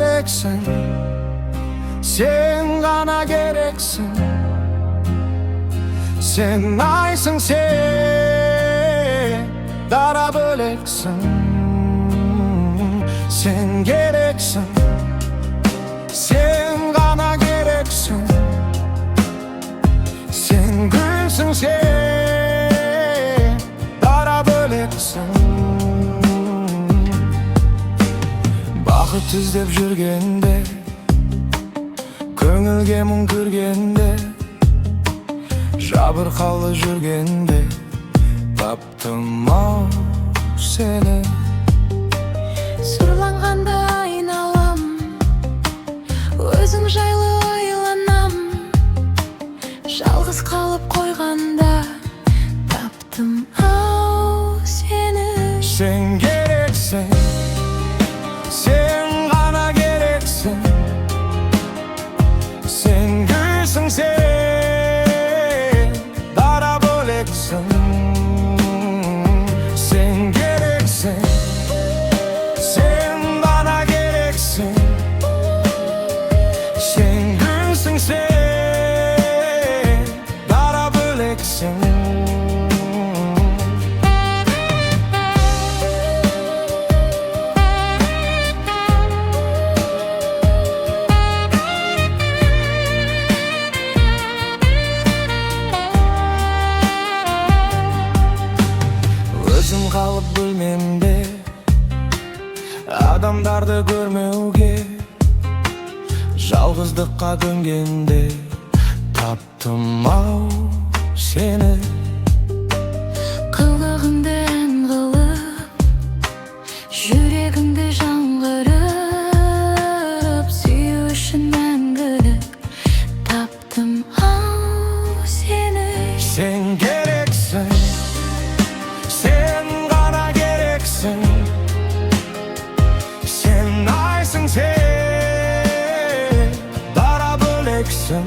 gereksin, sen gana gereksin. Sen aysın, sen dara böleksin. Sen gereksin, sen gana gereksin. Sen gülsün, sen dara böleksin. Бақыт іздеп жүргенде, көңілге мұң кіргенде, жабырқаулы жүргенде, таптым-ау сені. Сұрланғанда айналам, өзің жайлы ойланам. Жалғыз қалып қойғанда, таптым-ау сені. Sen gereksin, sen gana gereksin. Sen gülsün, sen dara böleksin. Sen gereksin, sen bana gereksin. Sen gülsün, sen dara böleksin. Өзім қалып бөлмемде, адамдарды көрмеуге, жалғыздыққа көнгенде, таптым-ау сені. Қылығыңды ән қылып, жүрегіңді жаңғырып, сүю үшін мәңгілік, таптым-ау сені. Sen gereksin, sen gana gereksin. Sen aysın, sen dara böleksin.